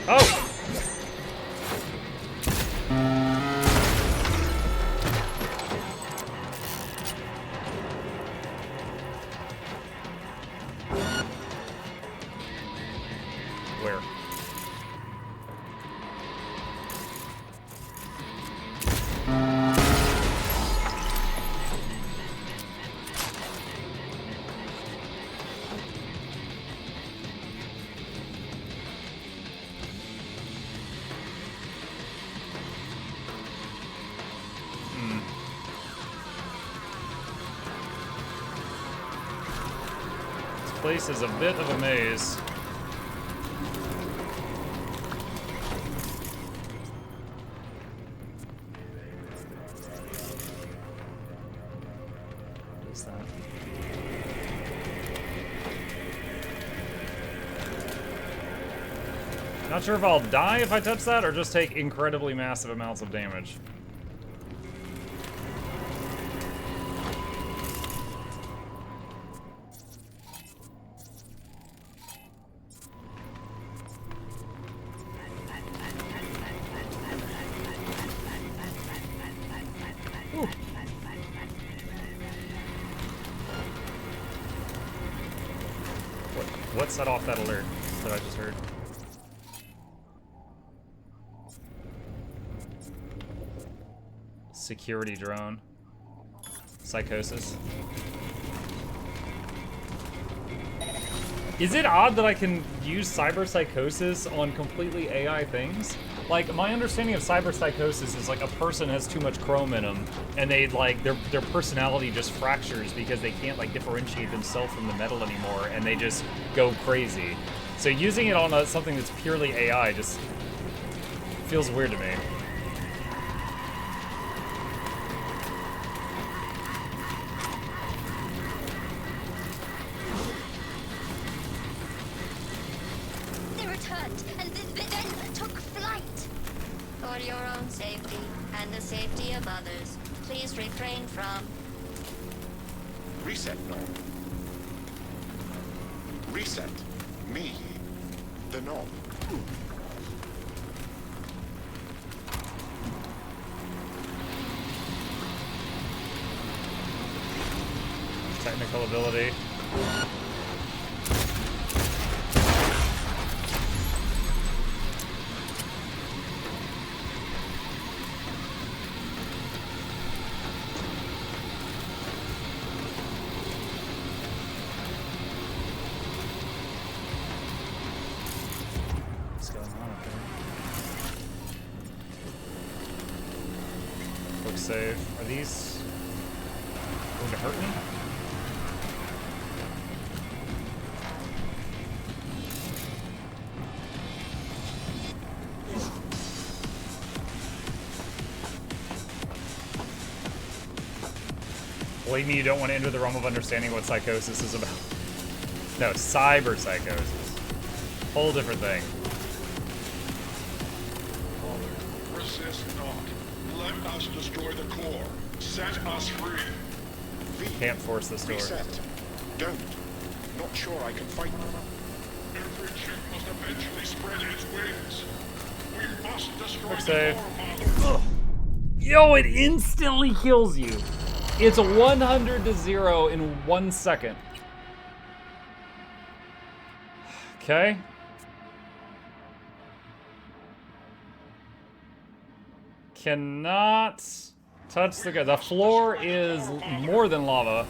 Oh! Where? This place is a bit of a maze. Not sure if I'll die if I touch that, or just take incredibly massive amounts of damage. Ooh. What set off that alert that I just heard? Security drone. Psychosis. Is it odd that I can use cyber psychosis on completely AI things? Like, my understanding of cyber psychosis is like a person has too much chrome in them, and they like their personality just fractures because they can't like differentiate themselves from the metal anymore, and they just go crazy. So using it on something that's purely AI just feels weird to me. Refrain from. Reset, knob. Reset. Me. The knob. Technical ability. Save. Are these going to hurt me? Believe me, you don't want to enter the realm of understanding what psychosis is about. No, cyber psychosis. Whole different thing. Resist not. Let us destroy the core. Set us free. Can't force this door. Reset. Don't. Not sure I can fight them. Every chip must eventually spread its wings. We must destroy Quick the save. core, Father. Yo, it instantly kills you. It's 100 to 0 in 1 second. Okay. Cannot touch the guy. The floor is more than lava.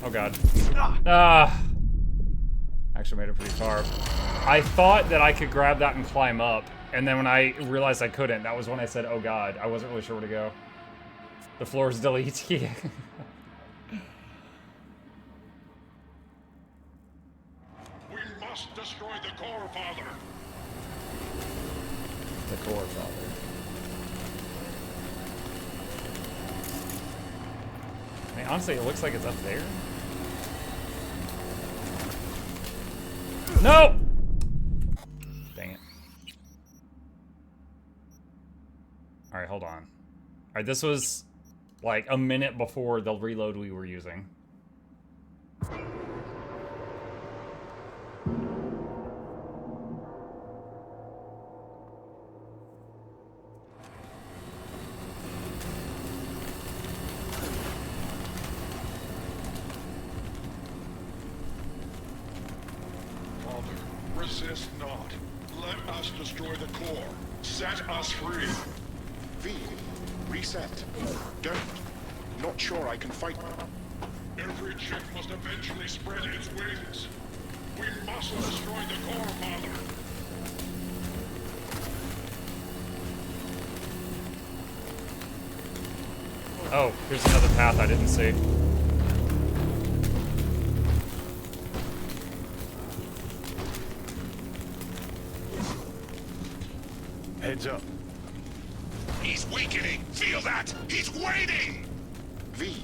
Oh god. Ah. Actually made it pretty far. I thought that I could grab that and climb up, and then when I realized I couldn't, that was when I said, oh god. I wasn't really sure where to go. The floor is delete. Yeah. We must destroy the core, Father. The core, Father. I mean, honestly, it looks like it's up there. No! Dang it. Alright, hold on. Alright, this was like a minute before the reload we were using. Resist not. Let us destroy the core. Set us free. V, reset. Don't. Not sure I can fight. Every chip must eventually spread its wings. We must destroy the core, Father. Oh, here's another path I didn't see. Heads up. He's weakening. Feel that? He's waiting. V,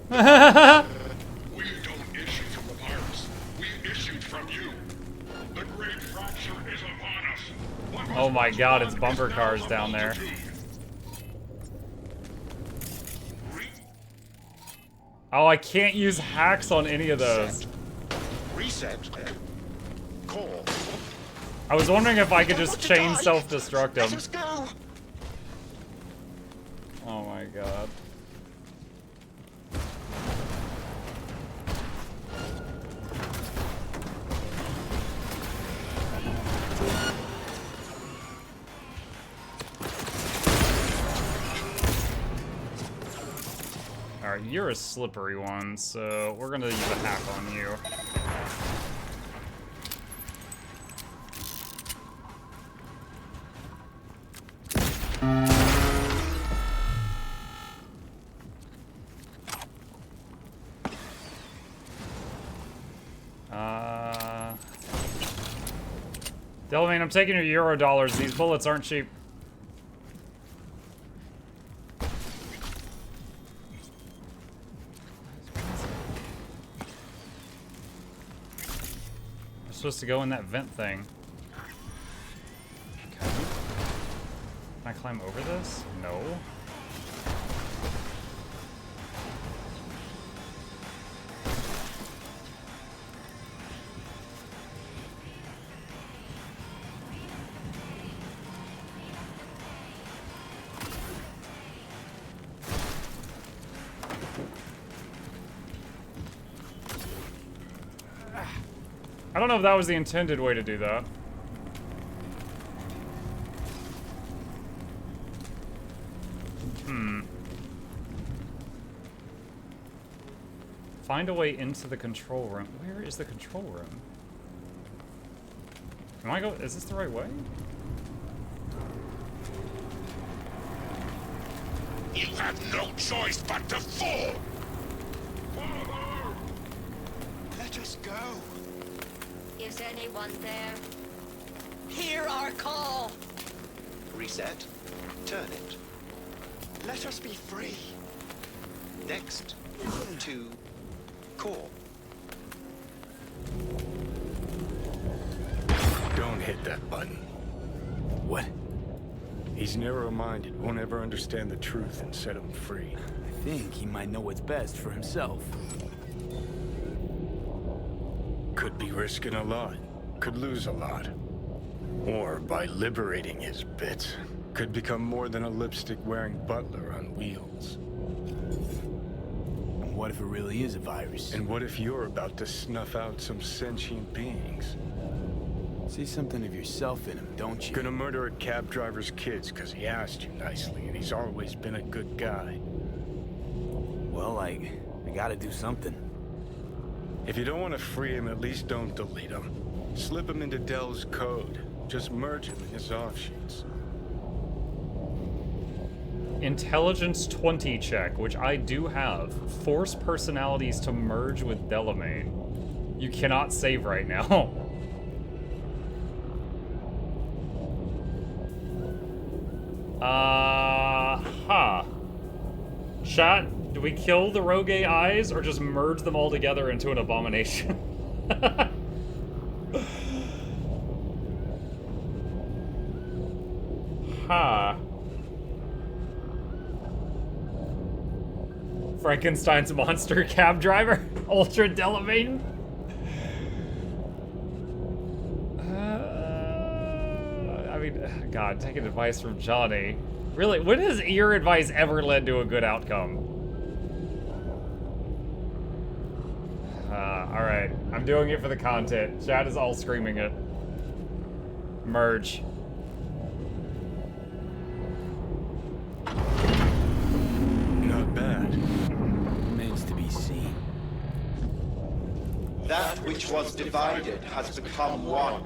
We don't issue from the virus. We issued from you. The great fracture is upon us. What Oh was my once god, one it's is bumper now cars a down there. multitude. Oh, I can't use hacks on any of those. reset. Core. I was wondering if I could Don't just want to chain die. self-destruct Let them. us go. Oh my god. Alright, you're a slippery one, so we're gonna use a hack on you. Delamain, I'm taking your Euro dollars. These bullets aren't cheap. I'm supposed to go in that vent thing. Okay. Can I climb over this? No. I don't know if that was the intended way to do that. Find a way into the control room. Where is the control room? Am I go? Is this the right way? You have no choice but to fall. Father! Let us go. Is anyone there? Hear our call! Reset. Turn it. Let us be free. Next. To core. Don't hit that button. What? He's narrow-minded, won't ever understand the truth and set him free. I think he might know what's best for himself. Could be risking a lot. Could lose a lot. Or by liberating his bits, could become more than a lipstick-wearing butler on wheels. And what if it really is a virus? And what if you're about to snuff out some sentient beings? See something of yourself in him, don't you? Gonna murder a cab driver's kids because he asked you nicely, and he's always been a good guy. Well, I gotta do something. If you don't want to free him, at least don't delete him. Slip him into Dell's code. Just merge him in his offshoots. Intelligence 20 check, which I do have. Force personalities to merge with Delamain. You cannot save right now. Chat, do we kill the rogue AIs or just merge them all together into an abomination? Huh. Frankenstein's monster cab driver? Ultra Delamain? I mean, God, taking advice from Johnny. Really, when has your advice ever led to a good outcome? Alright. I'm doing it for the content. Chat is all screaming it. Merge. Not bad. Remains to be seen. That which was divided has become one.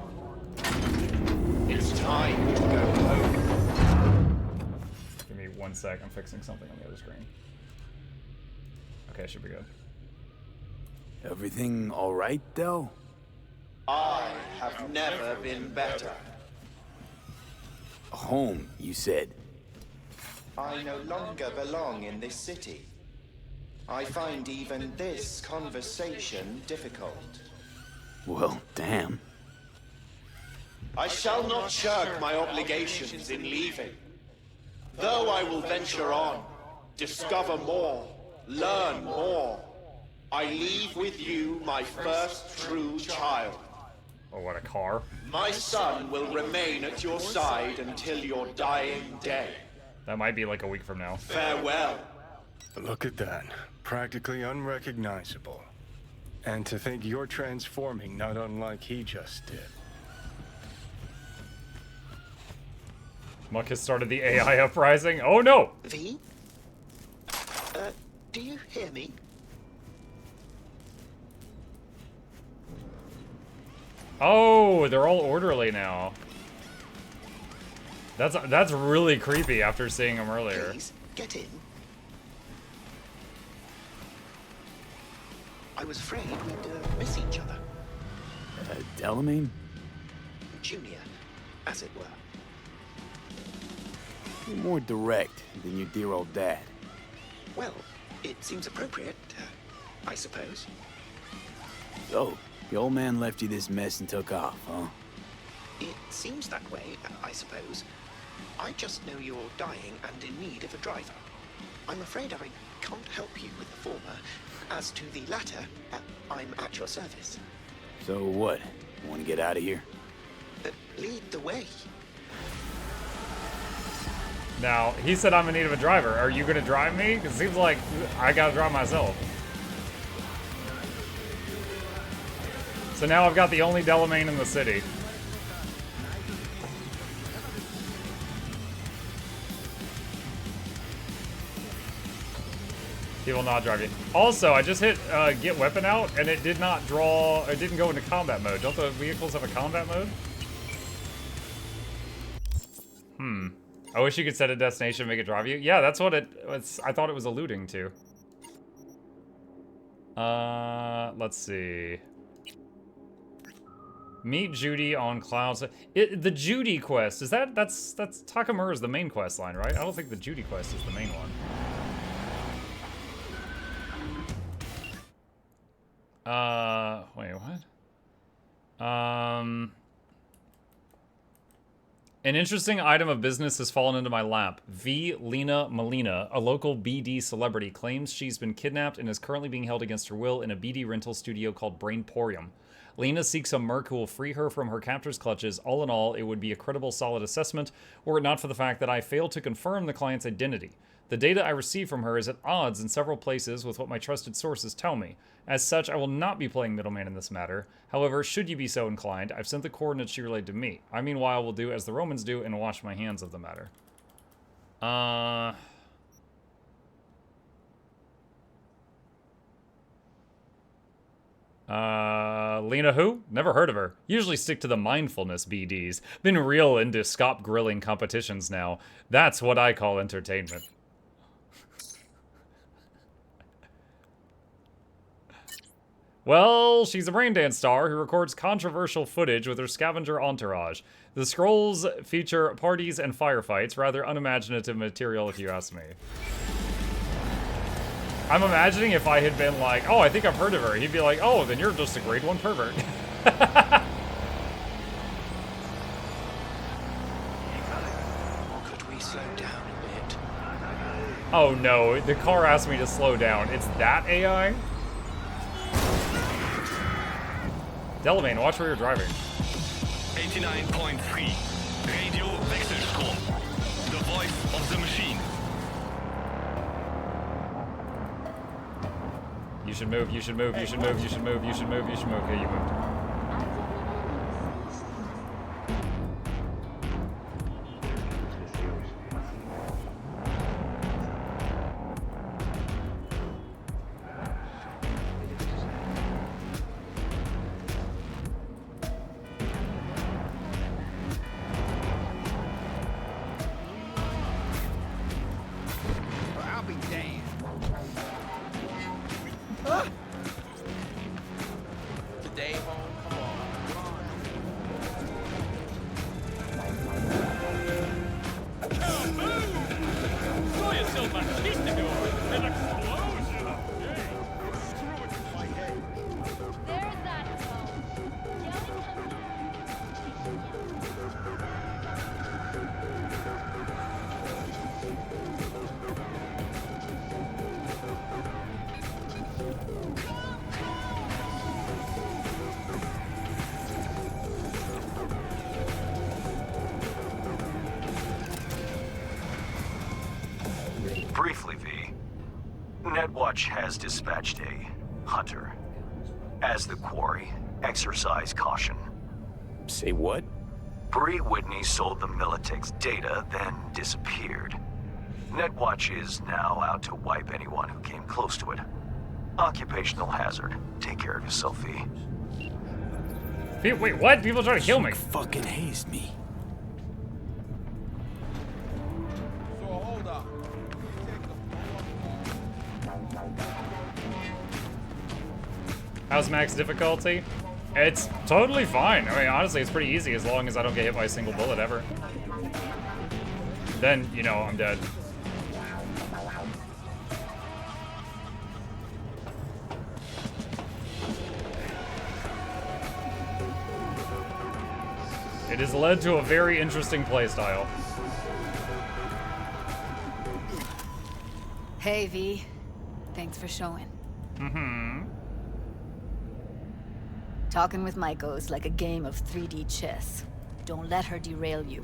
It's time to go home. Give me 1 sec. I'm fixing something on the other screen. Okay, should be good. Everything all right, though? I have never been better. Home, you said. I no longer belong in this city. I find even this conversation difficult. Well, damn. I shall not shirk my obligations in leaving. Though I will venture on, discover more, learn more, I leave with you my first true child. Oh, what a car. My son will remain at your side until your dying day. That might be like a week from now. Farewell. Look at that. Practically unrecognizable. And to think you're transforming not unlike he just did. Muck has started the AI uprising. Oh no! V? Do you hear me? Oh, they're all orderly now. That's really creepy after seeing them earlier. Please, get in. I was afraid we'd miss each other. Delamain? Junior, as it were. You're more direct than your dear old dad. Well, it seems appropriate, I suppose. So, the old man left you this mess and took off, huh? It seems that way, I suppose. I just know you're dying and in need of a driver. I'm afraid I can't help you with the former. As to the latter, I'm at your service. So what? You want to get out of here? Lead the way. Now, he said I'm in need of a driver. Are you gonna drive me? Because it seems like I gotta drive myself. So now I've got the only Delamain in the city. He will not drive you. Also, I just hit get weapon out, and it did not draw, it didn't go into combat mode. Don't the vehicles have a combat mode? I wish you could set a destination and make it drive you. Yeah, that's what it was. I thought it was alluding to. Let's see. Meet Judy on Clouds. The Judy quest, is that's Takamura's the main quest line, right? I don't think the Judy quest is the main one. Wait, what? An interesting item of business has fallen into my lap. V. Lena Molina, a local BD celebrity, claims she's been kidnapped and is currently being held against her will in a BD rental studio called Brainporium. Lena seeks a merc who will free her from her captor's clutches. All in all, it would be a credible, solid assessment, were it not for the fact that I failed to confirm the client's identity. The data I receive from her is at odds in several places with what my trusted sources tell me. As such, I will not be playing middleman in this matter. However, should you be so inclined, I've sent the coordinates she relayed to me. I meanwhile will do as the Romans do and wash my hands of the matter. Lena who? Never heard of her. Usually stick to the mindfulness BDs. Been real into scop grilling competitions now. That's what I call entertainment. Well, she's a braindance star who records controversial footage with her scavenger entourage. The scrolls feature parties and firefights, rather unimaginative material if you ask me. I'm imagining if I had been like, oh, I think I've heard of her, he'd be like, oh, then you're just a grade 1 pervert. Could Oh no, the car asked me to slow down. It's that AI? Delavane, watch where you're driving. 89.3. Radio Wechselstrom. The voice of the machine. You should move, you should move, you should move, you should move, you should move, you should move. Okay, you moved. I'll be damned. Today home, come on. Saw yourself machistic an explosion. There's that phone. Briefly, V. Netwatch has dispatched a hunter. As the quarry, exercise caution. Say what? Bree Whitney sold the Militech's data, then disappeared. Netwatch is now out to wipe anyone who came close to it. Occupational hazard. Take care of yourself, V. Wait, what? People trying to kill me. Fucking haste me. So hold up. How's max difficulty? It's totally fine. I mean, honestly, it's pretty easy as long as I don't get hit by a single bullet ever. Then, you know, I'm dead. It has led to a very interesting playstyle. Hey, V. Thanks for showing. Mm-hmm. Talking with Maiko's like a game of 3D chess. Don't let her derail you.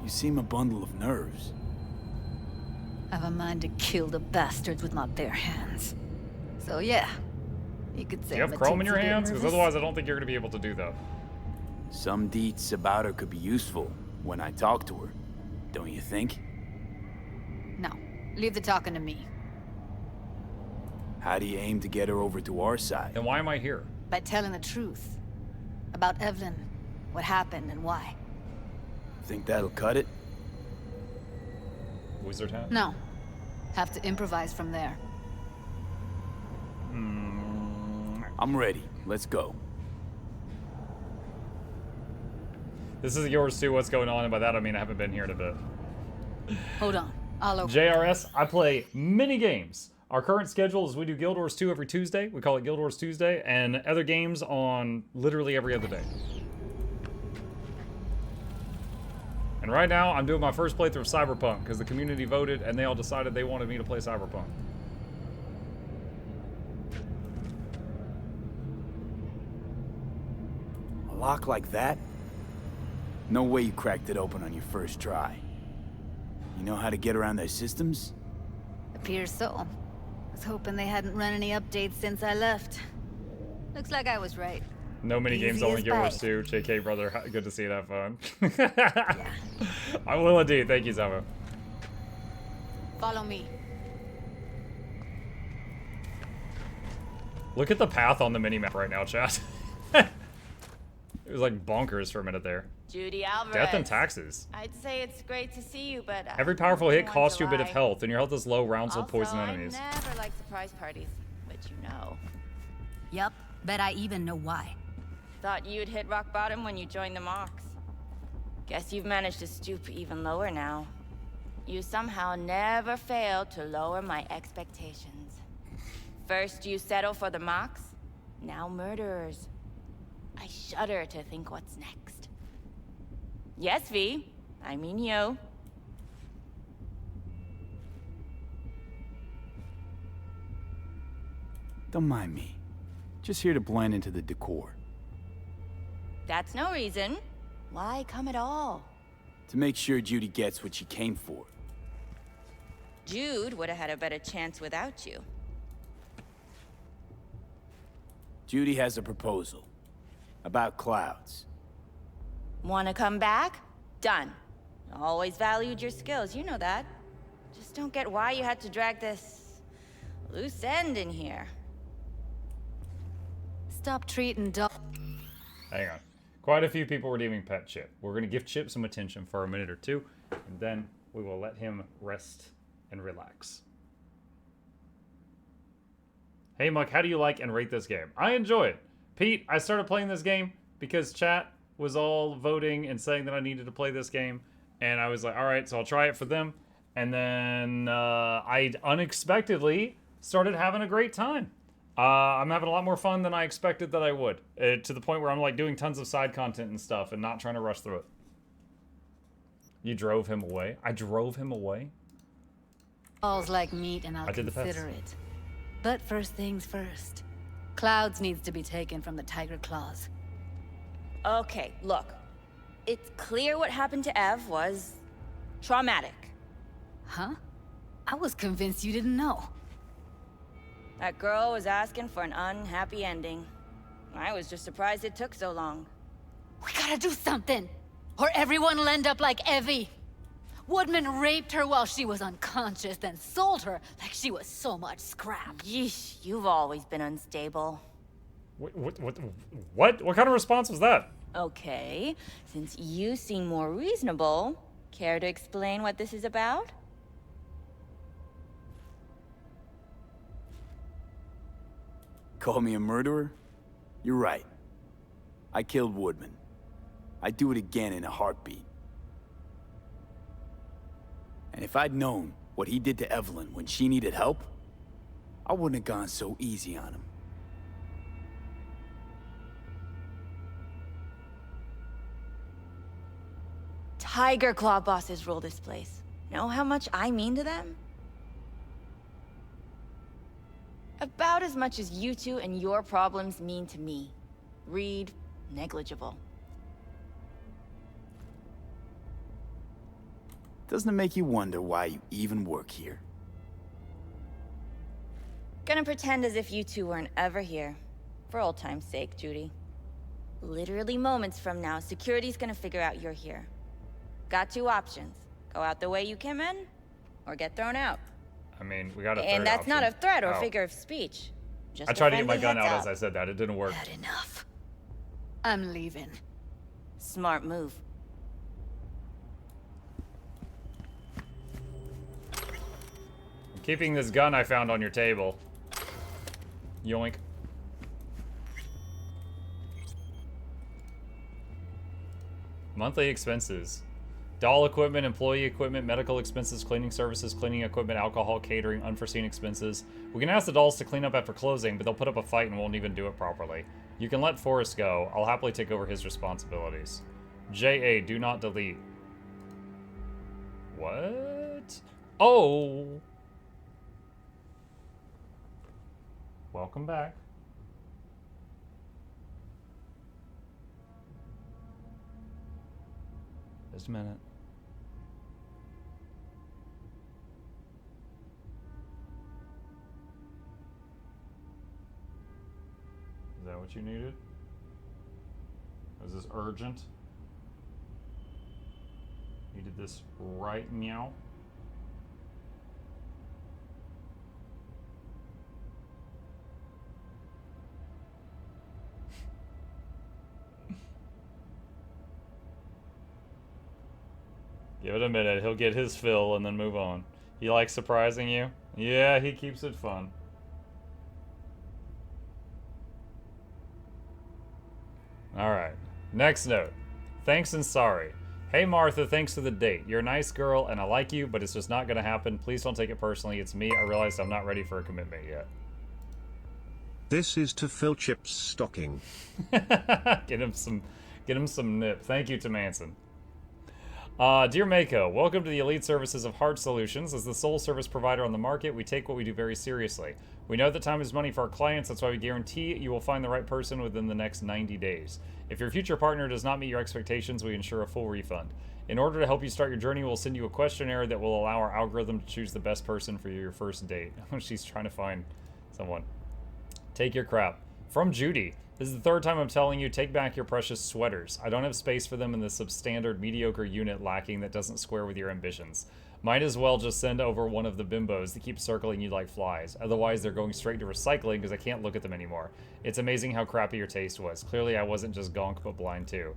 You seem a bundle of nerves. I've a mind to kill the bastards with my bare hands. So yeah, you could say Do you I'm have a chrome in your teensy bit hands? Because nervous. otherwise I don't think you're going to be able to do that. Some deets about her could be useful when I talk to her. Don't you think? No, leave the talking to me. How do you aim to get her over to our side? Then why am I here? By telling the truth. About Evelyn, what happened and why. Think that'll cut it? Wizard hat? No. Have to improvise from there. I'm ready. Let's go. This is yours too, what's going on, and by that I mean I haven't been here in a bit. Hold on, I'll open. JRS, I play mini games. Our current schedule is we do Guild Wars 2 every Tuesday. We call it Guild Wars Tuesday, and other games on literally every other day. And right now, I'm doing my first playthrough of Cyberpunk, because the community voted, and they all decided they wanted me to play Cyberpunk. A lock like that? No way you cracked it open on your first try. You know how to get around their systems? Appears so. Was hoping they hadn't run any updates since I left. Looks like I was right. No mini games, Easy only as Guild Wars pie. 2. JK, brother, good to see you, have fun. Yeah. I will indeed. Thank you, Zama. Follow me. Look at the path on the minimap right now, chat. It was like bonkers for a minute there. Judy Alvarez. Death and taxes. I'd say it's great to see you, but Every powerful hit don't want costs to you a bit of lie. health, and your health is low. Rounds will Also, poison I enemies. never like surprise parties, which you know. Yup, bet I even know why. Thought you'd hit rock bottom when you joined the Mox. Guess you've managed to stoop even lower now. You somehow never fail to lower my expectations. First you settle for the Mox, now murderers. I shudder to think what's next. Yes, V. I mean you. Don't mind me. Just here to blend into the decor. That's no reason. Why come at all? To make sure Judy gets what she came for. Jude would have had a better chance without you. Judy has a proposal. About clouds. Wanna come back? Done. Always valued your skills, you know that. Just don't get why you had to drag this loose end in here. Stop treating dog. Hang on. Quite a few people redeeming Pet Chip. We're going to give Chip some attention for a minute or two, and then we will let him rest and relax. Hey, Muck, how do you like and rate this game? I enjoy it. Pete, I started playing this game because chat was all voting and saying that I needed to play this game, and I was like, all right, so I'll try it for them. And then I unexpectedly started having a great time. I'm having a lot more fun than I expected that I would, to the point where I'm like doing tons of side content and stuff and not trying to rush through it. You drove him away? I drove him away? Balls like meat and I'll consider it. But first things first. Clouds needs to be taken from the tiger claws. Okay, look. It's clear what happened to Ev was traumatic. Huh? I was convinced you didn't know. That girl was asking for an unhappy ending. I was just surprised it took so long. We gotta do something, or everyone will end up like Evie. Woodman raped her while she was unconscious, then sold her like she was so much scrap. Yeesh, you've always been unstable. What? What kind of response was that? Okay, since you seem more reasonable, care to explain what this is about? Call me a murderer? You're right. I killed Woodman. I'd do it again in a heartbeat. And if I'd known what he did to Evelyn when she needed help, I wouldn't have gone so easy on him. Tiger Claw bosses rule this place. Know how much I mean to them? About as much as you two and your problems mean to me. Read negligible. Doesn't it make you wonder why you even work here? Gonna pretend as if you two weren't ever here. For old time's sake, Judy. Literally moments from now, security's gonna figure out you're here. Got two options. Go out the way you came in, or get thrown out. I mean, we got a third And that's option. not a threat or Oh. figure of speech. Just I tried to get my friendly gun heads out up. as I said that. It didn't work. Bad enough. I'm leaving. Smart move. I'm keeping this gun I found on your table. Yoink. Monthly expenses. Doll equipment, employee equipment, medical expenses, cleaning services, cleaning equipment, alcohol, catering, unforeseen expenses. We can ask the dolls to clean up after closing, but they'll put up a fight and won't even do it properly. You can let Forrest go. I'll happily take over his responsibilities. J.A. Do not delete. What? Oh! Welcome back. Just a minute. Is that what you needed? Is this urgent? Needed this right meow? Give it a minute, he'll get his fill and then move on. He likes surprising you? Yeah, he keeps it fun. Alright, next note. Thanks and sorry. Hey Martha, thanks for the date. You're a nice girl and I like you, but it's just not gonna happen. Please don't take it personally. It's me. I realize I'm not ready for a commitment yet. This is to fill Chip's stocking. Get him some nip. Thank you to Manson. Dear Mako, welcome to the elite services of Heart Solutions. As the sole service provider on the market, we take what we do very seriously. We know that time is money for our clients, that's why we guarantee you will find the right person within the next 90 days. If your future partner does not meet your expectations, we ensure a full refund. In order to help you start your journey, we'll send you a questionnaire that will allow our algorithm to choose the best person for your first date. She's trying to find someone. Take your crap. From Judy. This is the third time I'm telling you, take back your precious sweaters. I don't have space for them in the substandard mediocre unit lacking that doesn't square with your ambitions. Might as well just send over one of the bimbos that keep circling you like flies. Otherwise, they're going straight to recycling because I can't look at them anymore. It's amazing how crappy your taste was. Clearly, I wasn't just gonk but blind too.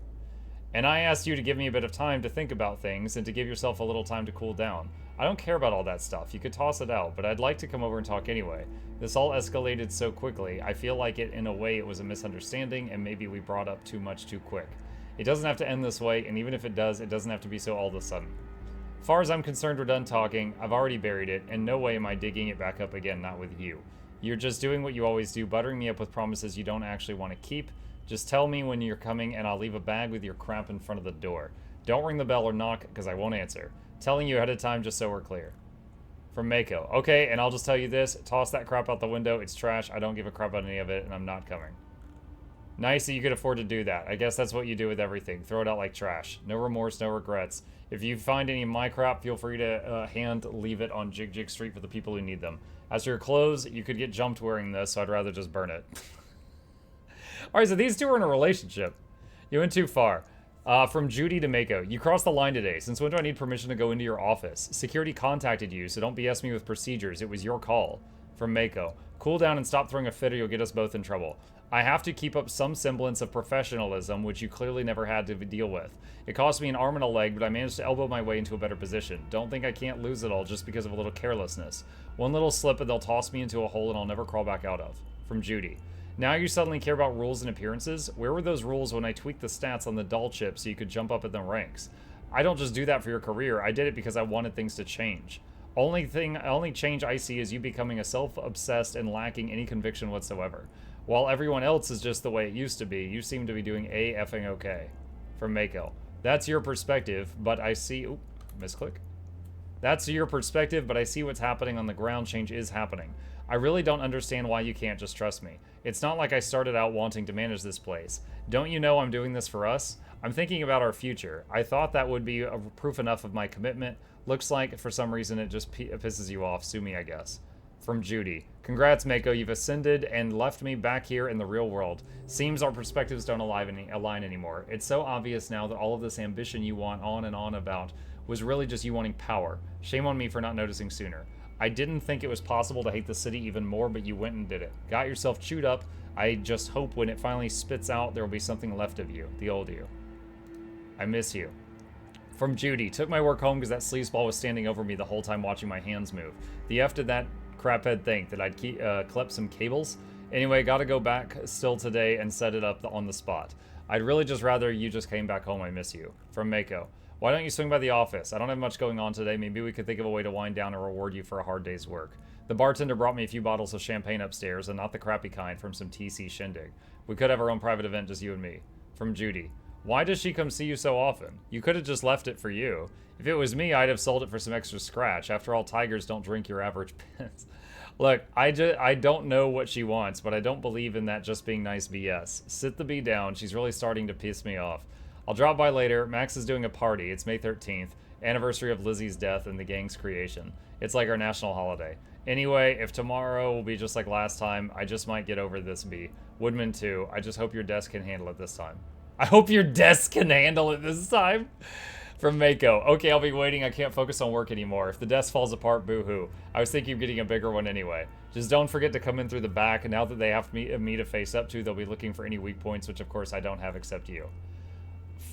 And I asked you to give me a bit of time to think about things and to give yourself a little time to cool down. I don't care about all that stuff. You could toss it out, but I'd like to come over and talk anyway. This all escalated so quickly. I feel like in a way it was a misunderstanding and maybe we brought up too much too quick. It doesn't have to end this way, and even if it does, it doesn't have to be so all of a sudden. As far as I'm concerned, we're done talking. I've already buried it, and no way am I digging it back up again, not with you. You're just doing what you always do, buttering me up with promises you don't actually want to keep. Just tell me when you're coming and I'll leave a bag with your crap in front of the door. Don't ring the bell or knock, because I won't answer. Telling you ahead of time just so we're clear. From Mako. Okay, and I'll just tell you this. Toss that crap out the window. It's trash. I don't give a crap about any of it, and I'm not coming. Nice that you could afford to do that. I guess that's what you do with everything. Throw it out like trash. No remorse, no regrets. If you find any of my crap, feel free to leave it on Jig Jig Street for the people who need them. As for your clothes, you could get jumped wearing this, so I'd rather just burn it. Alright, so these two are in a relationship. You went too far. From Judy to Mako. You crossed the line today. Since when do I need permission to go into your office? Security contacted you, so don't BS me with procedures. It was your call. From Mako. Cool down and stop throwing a fit or you'll get us both in trouble. I have to keep up some semblance of professionalism, which you clearly never had to deal with. It cost me an arm and a leg, but I managed to elbow my way into a better position. Don't think I can't lose it all just because of a little carelessness. One little slip and they'll toss me into a hole and I'll never crawl back out of. From Judy. Now you suddenly care about rules and appearances? Where were those rules when I tweaked the stats on the doll chip so you could jump up in the ranks? I don't just do that for your career. I did it because I wanted things to change. Only change I see is you becoming a self-obsessed and lacking any conviction whatsoever. While everyone else is just the way it used to be, you seem to be doing A-effing okay. From Mako. That's your perspective, but I see... Oop, misclick. That's your perspective, but I see what's happening on the ground. Change is happening. I really don't understand why you can't just trust me. It's not like I started out wanting to manage this place. Don't you know I'm doing this for us? I'm thinking about our future. I thought that would be proof enough of my commitment. Looks like, for some reason, it just pisses you off. Sue me, I guess. From Judy. Congrats, Mako. You've ascended and left me back here in the real world. Seems our perspectives don't align anymore. It's so obvious now that all of this ambition you want on and on about was really just you wanting power. Shame on me for not noticing sooner. I didn't think it was possible to hate the city even more, but you went and did it. Got yourself chewed up. I just hope when it finally spits out, there will be something left of you. The old you. I miss you. From Judy. Took my work home because that sleazeball was standing over me the whole time watching my hands move. The F did that craphead think that I'd clip some cables. Anyway, gotta go back still today and set it up on the spot. I'd really just rather you just came back home. I miss you. From Mako. Why don't you swing by the office? I don't have much going on today. Maybe we could think of a way to wind down and reward you for a hard day's work. The bartender brought me a few bottles of champagne upstairs, and not the crappy kind from some TC shindig. We could have our own private event, just you and me. From Judy. Why does she come see you so often? You could have just left it for you. If it was me, I'd have sold it for some extra scratch. After all, tigers don't drink your average piss. Look, I don't know what she wants, but I don't believe in that just being nice BS. Sit the bee down. She's really starting to piss me off. I'll drop by later. Max is doing a party. It's May 13th, anniversary of Lizzie's death and the gang's creation. It's like our national holiday. Anyway, if tomorrow will be just like last time, I just might get over this bee. Woodman too. I just hope your desk can handle it this time. I hope your desk can handle it this time. From Mako. Okay, I'll be waiting. I can't focus on work anymore. If the desk falls apart, boo-hoo. I was thinking of getting a bigger one anyway. Just don't forget to come in through the back, and now that they have me to face up to, they'll be looking for any weak points, which of course I don't have except you.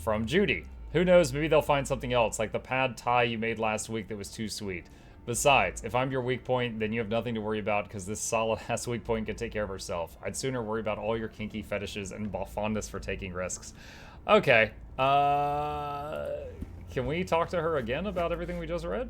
From Judy. Who knows, maybe they'll find something else, like the pad tie you made last week that was too sweet. Besides, if I'm your weak point, then you have nothing to worry about because this solid-ass weak point can take care of herself. I'd sooner worry about all your kinky fetishes and fondness for taking risks. Okay. Can we talk to her again about everything we just read?